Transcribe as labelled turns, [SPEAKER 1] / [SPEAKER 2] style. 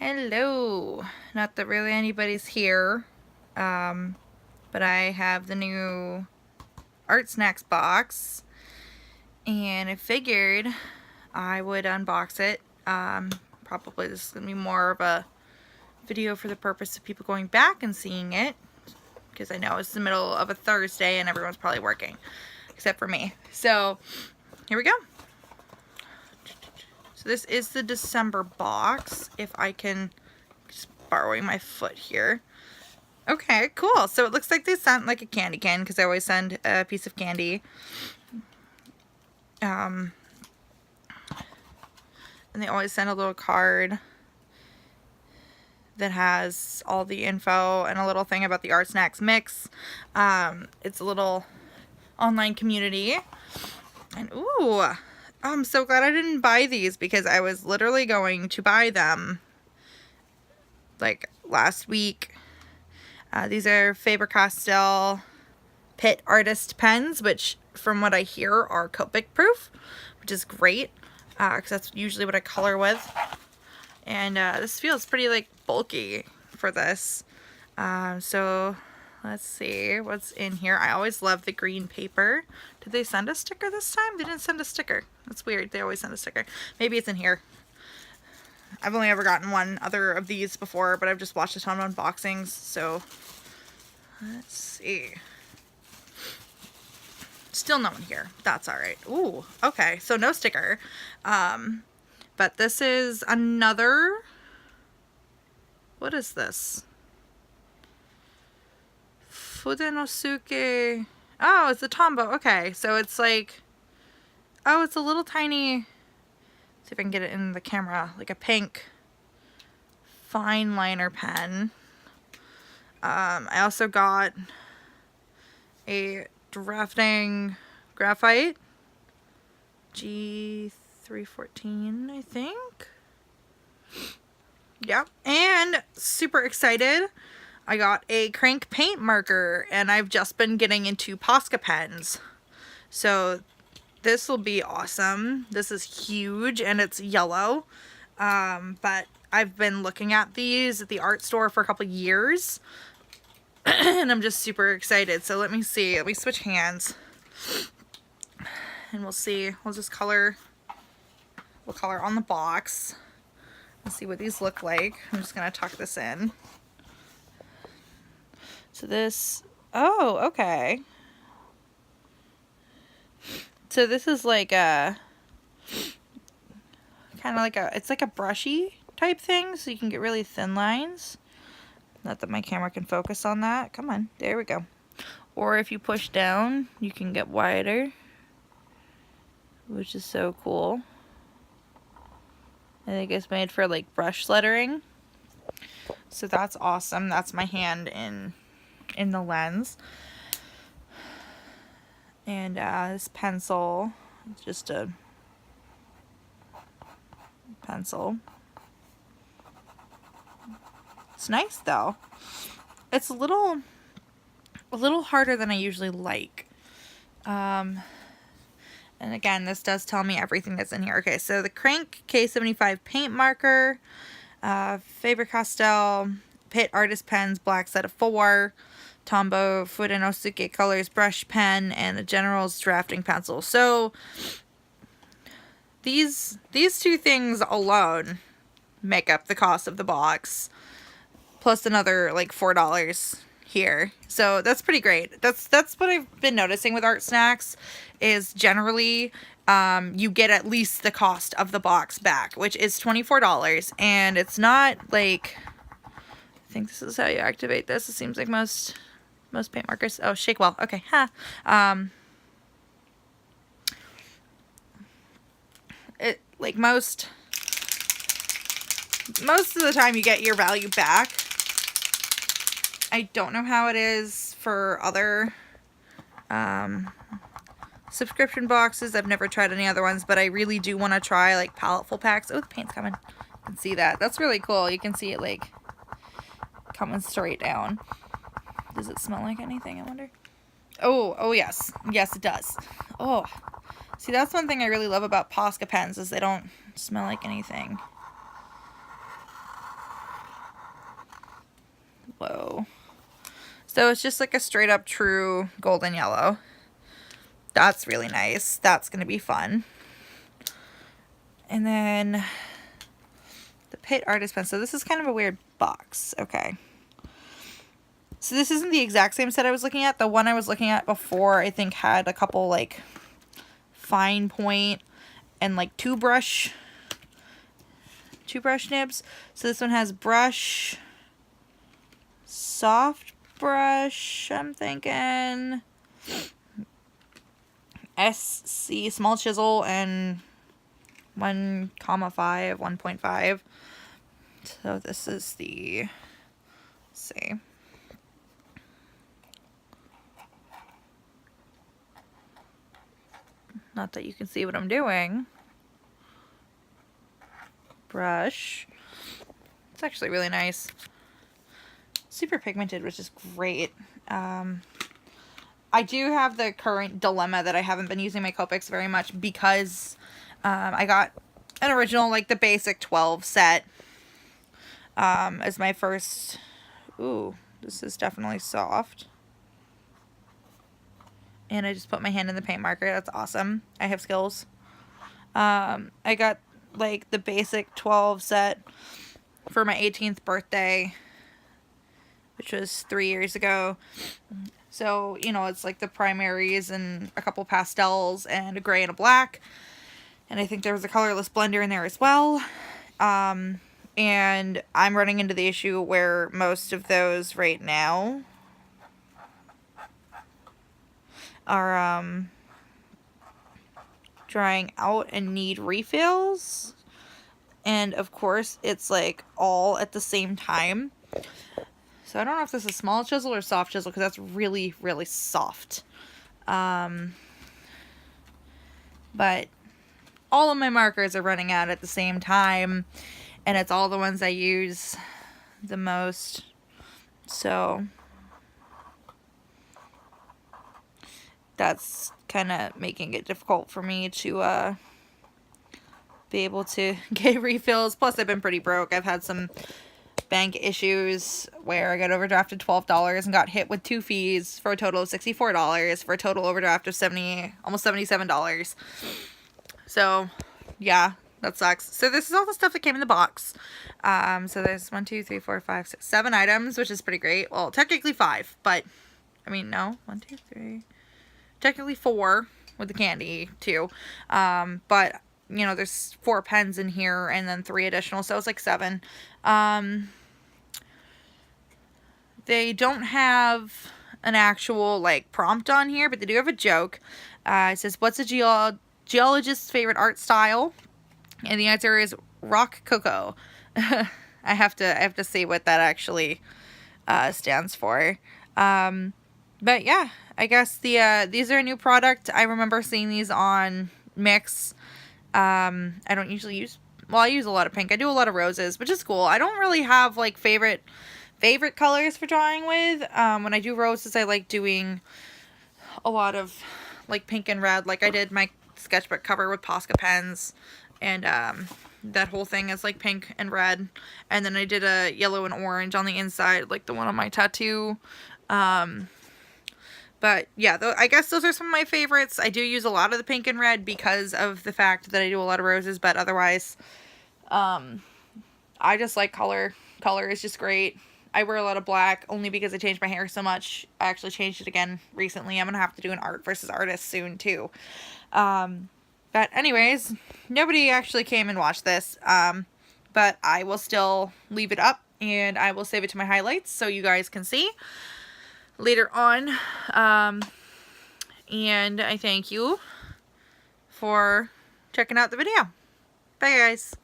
[SPEAKER 1] Hello. Not that really anybody's here, but I have the new ArtSnacks box, and I figured I would unbox it. Probably this is going to be more of a video for the purpose of people going back and seeing it, because I know it's the middle of a Thursday and everyone's probably working, except for me. So, here we go. So this is the December box, if I can just borrowing my foot here. Okay, cool. So it looks like they sent like a candy can, because I always send a piece of candy. And they always send a little card that has all the info and a little thing about the ArtSnacks mix. It's a little online community. And ooh, I'm so glad I didn't buy these, because I was literally going to buy them like last week. These are Faber-Castell Pitt Artist pens, which from what I hear are Copic proof, which is great, because that's usually what I color with. And this feels pretty like bulky for this. So let's see what's in here. I always love the green paper. Did they send a sticker this time? They didn't send a sticker. That's weird. They always send a sticker. Maybe it's in here. I've only ever gotten one other of these before, but I've just watched a ton of unboxings. So let's see. Still no one here. That's all right. Ooh, okay. So no sticker. But this is another. What is this? Fudenosuke. Oh, it's a Tombow. Okay, so it's like, oh, it's a little tiny, see if I can get it in the camera, like a pink fine liner pen. I also got a drafting graphite G314, I think. Yep, and super excited, I got a crank paint marker, and I've just been getting into Posca pens. So this will be awesome. This is huge, and it's yellow. But I've been looking at these at the art store for a couple years, and I'm just super excited. So let me see. Let me switch hands, and we'll see. We'll just color. We'll color on the box. Let's see what these look like. I'm just gonna tuck this in. So this, oh, okay. So this is like a, kind of like a, it's like a brushy type thing, so you can get really thin lines. Not that my camera can focus on that. Come on, there we go. Or if you push down, you can get wider, which is so cool. I think it's made for like brush lettering. So that's awesome. That's my hand in the lens. And this pencil, it's just a pencil. It's nice though. It's a little harder than I usually like. And again, this does tell me everything that's in here. Okay, so the Crank K75 paint marker, Faber-Castell Pitt Artist pens, black set of 4, Tombow Fudenosuke colors brush pen, and the General's drafting pencil. So these two things alone make up the cost of the box, plus another like $4 here. So that's pretty great. That's what I've been noticing with ArtSnacks, is generally you get at least the cost of the box back, which is $24, and it's not like, I think this is how you activate this. It seems like most paint markers. Oh, shake well. Okay. Ha. It like most of the time you get your value back. I don't know how it is for other subscription boxes. I've never tried any other ones, but I really do want to try like palettefull packs. Oh, the paint's coming. You can see that. That's really cool. You can see it like coming straight down. Does it smell like anything, I wonder? Oh yes. Yes, it does. Oh, see, that's one thing I really love about Posca pens, is they don't smell like anything. Whoa. So it's just like a straight up true golden yellow. That's really nice. That's going to be fun. And then the Pit Artist Pen. So this is kind of a weird box. Okay. So this isn't the exact same set I was looking at. The one I was looking at before, I think, had a couple like fine point and like two brush nibs. So this one has brush, soft brush, I'm thinking, SC, small chisel, and 1,5, 1.5. So this is the, let's see. Not that you can see what I'm doing. Brush. It's actually really nice. Super pigmented, which is great. I do have the current dilemma that I haven't been using my Copics very much because I got an original, like the basic 12 set as my first. Ooh, this is definitely soft. And I just put my hand in the paint marker. That's awesome. I have skills. I got like the basic 12 set for my 18th birthday, which was 3 years ago. So, you know, it's like the primaries and a couple pastels and a gray and a black. And I think there was a colorless blender in there as well. And I'm running into the issue where most of those right now are drying out and need refills. And of course, it's like all at the same time. So I don't know if this is small chisel or soft chisel because that's really, really soft. But all of my markers are running out at the same time. And it's all the ones I use the most. So that's kind of making it difficult for me to be able to get refills. Plus, I've been pretty broke. I've had some bank issues where I got overdrafted $12 and got hit with 2 fees for a total of $64 for a total overdraft of almost $77. So, yeah, that sucks. So this is all the stuff that came in the box. So there's 1, 2, 3, 4, 5, 6, 7 items, which is pretty great. Well, technically 5, but I mean, no, 1, 2, 3. Technically 4 with the candy too. But you know, there's 4 pens in here and then 3 additional, so it's like 7. They don't have an actual like prompt on here, but they do have a joke. It says, "What's a geologist's favorite art style?" And the answer is rock cocoa. I have to see what that actually stands for. But yeah, I guess these are a new product. I remember seeing these on Mix. I don't usually use, well, I use a lot of pink. I do a lot of roses, which is cool. I don't really have like favorite colors for drawing with. When I do roses, I like doing a lot of like pink and red. Like I did my sketchbook cover with Posca pens, and that whole thing is like pink and red. And then I did a yellow and orange on the inside, like the one on my tattoo. But yeah, I guess those are some of my favorites. I do use a lot of the pink and red because of the fact that I do a lot of roses, but otherwise, I just like color. Color is just great. I wear a lot of black only because I changed my hair so much. I actually changed it again recently. I'm going to have to do an art versus artist soon too. But anyways, nobody actually came and watched this. But I will still leave it up and I will save it to my highlights so you guys can see later on. And I thank you for checking out the video. Bye guys.